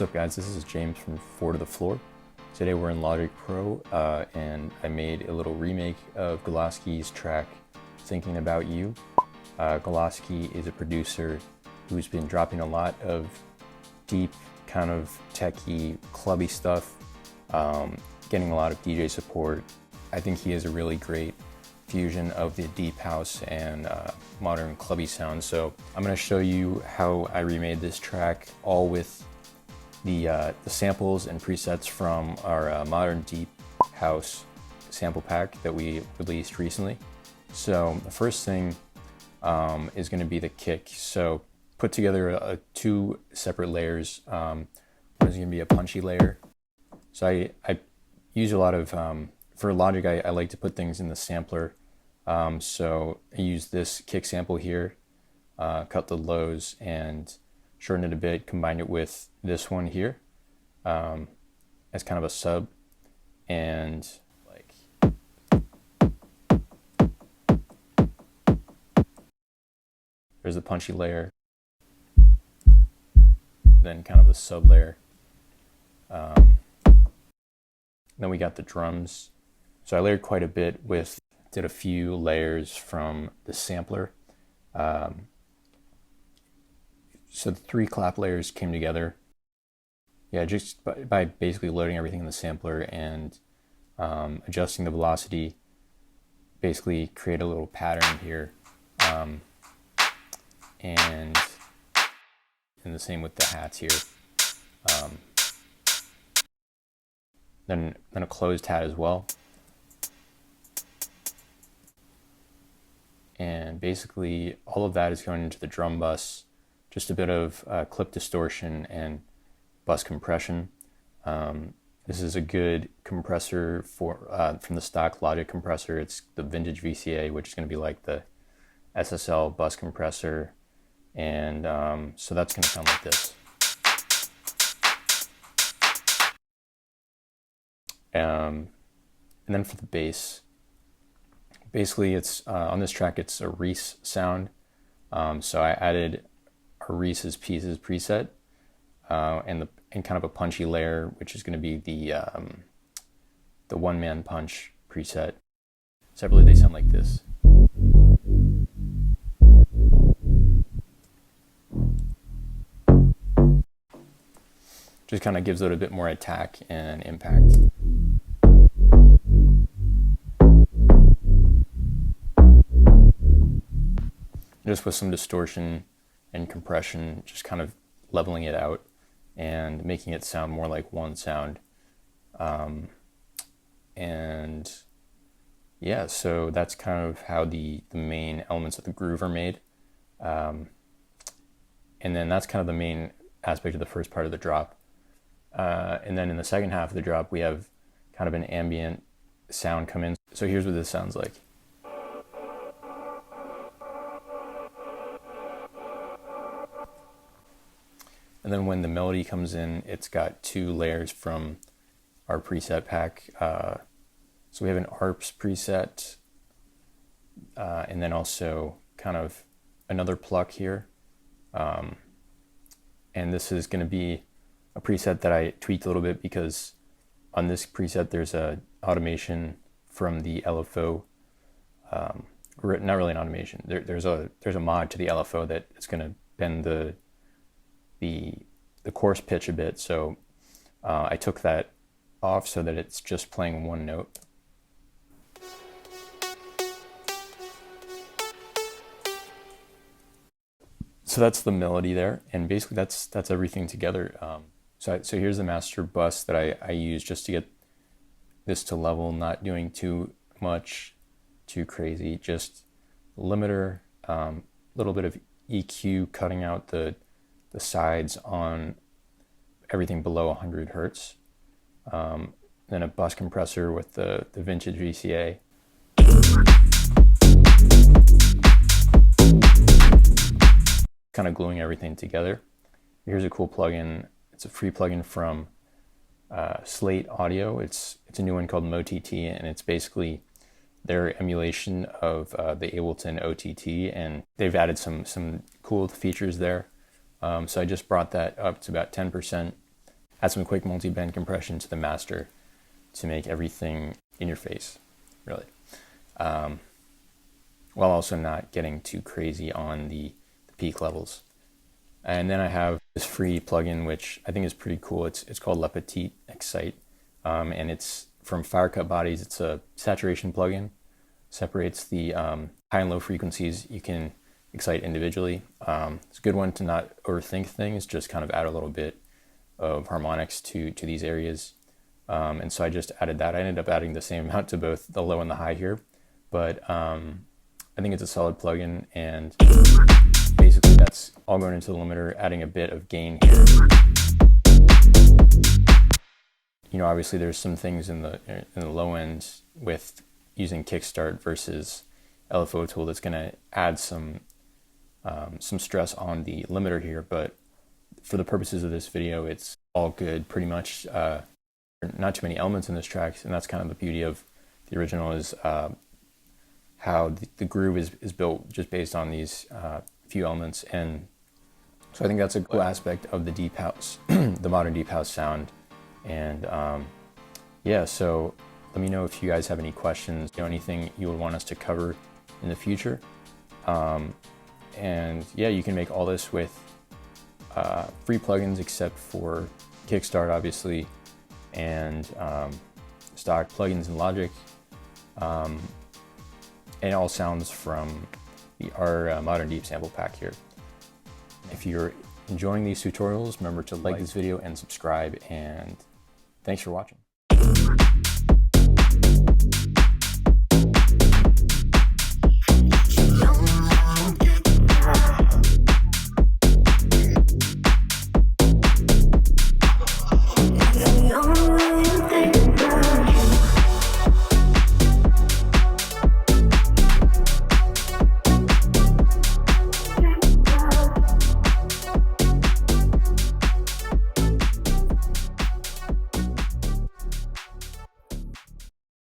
What's up guys, this is James from 4 to the Floor. Today we're in Logic Pro and I made a little remake of Galoski's track, Thinking About You. Galoski is a producer who's been dropping a lot of deep, kind of techy, clubby stuff, getting a lot of DJ support. I think he has a really great fusion of the deep house and modern clubby sound. So I'm going to show you how I remade this track, all with the samples and presets from our modern deep house sample pack that we released recently. So the first thing is going to be the kick. So put together two separate layers. One is going to be a punchy layer. So I use a lot of, for Logic, I like to put things in the sampler. So I use this kick sample here, cut the lows and shorten it a bit, combined it with this one here as kind of a sub, and like there's the punchy layer, then kind of the sub layer. Then we got the drums. So I layered quite a bit did a few layers from the sampler. So the 3 clap layers came together. Yeah, just by basically loading everything in the sampler and adjusting the velocity, basically create a little pattern here. And the same with the hats here. Then a closed hat as well. And basically all of that is going into the drum bus. Just a bit of clip distortion and bus compression. This is a good compressor from the stock Logic compressor. It's the vintage VCA, which is going to be like the SSL bus compressor. And so that's going to sound like this. And then for the bass, basically it's on this track it's a Reese sound. So I added a Reese's Pieces preset and kind of a punchy layer, which is going to be the one-man punch preset. Separately they sound like this. Just kind of gives it a bit more attack and impact. Just with some distortion and compression, just kind of leveling it out and making it sound more like one sound. And yeah, so that's kind of how the main elements of the groove are made. And then that's kind of the main aspect of the first part of the drop. And then in the second half of the drop, we have kind of an ambient sound come in. So here's what this sounds like. And then when the melody comes in, it's got 2 layers from our preset pack. So we have an ARPS preset, and then also kind of another pluck here. And this is going to be a preset that I tweaked a little bit because on this preset there's a automation from the LFO. Not really an automation. There's a mod to the LFO that it's going to bend the coarse pitch a bit, so I took that off so that it's just playing one note. So that's the melody there, and basically that's everything together. So here's the master bus that I use just to get this to level, not doing too much, too crazy, just limiter, little bit of EQ, cutting out the sides on everything below 100 hertz. Then a bus compressor with the vintage VCA. Kind of gluing everything together. Here's a cool plugin. It's a free plugin from Slate Audio. It's a new one called MOTi, and it's basically their emulation of the Ableton OTT, and they've added some cool features there. So I just brought that up to about 10%. add some quick multi-band compression to the master to make everything in your face, really. While also not getting too crazy on the peak levels. And then I have this free plugin, which I think is pretty cool. It's called Le Petit Excite, and it's from Firecut Bodies. It's a saturation plugin. Separates the high and low frequencies you can excite individually. It's a good one to not overthink things, just kind of add a little bit of harmonics to these areas. And so I just added that. I ended up adding the same amount to both the low and the high here, but I think it's a solid plugin, and basically that's all going into the limiter, adding a bit of gain here. You know, obviously there's some things in the low end with using Kickstart versus LFO tool that's going to add some stress on the limiter here, but for the purposes of this video, it's all good pretty much. Not too many elements in this track, and that's kind of the beauty of the original, is how the groove is built just based on these few elements. And so I think that's a cool aspect of the deep house, the modern deep house sound. And yeah, so let me know if you guys have any questions, anything you would want us to cover in the future. And yeah, you can make all this with free plugins except for Kickstart, obviously, and stock plugins in Logic. And all sounds from our Modern Deep sample pack here. If you're enjoying these tutorials, remember to like this video and subscribe, and thanks for watching.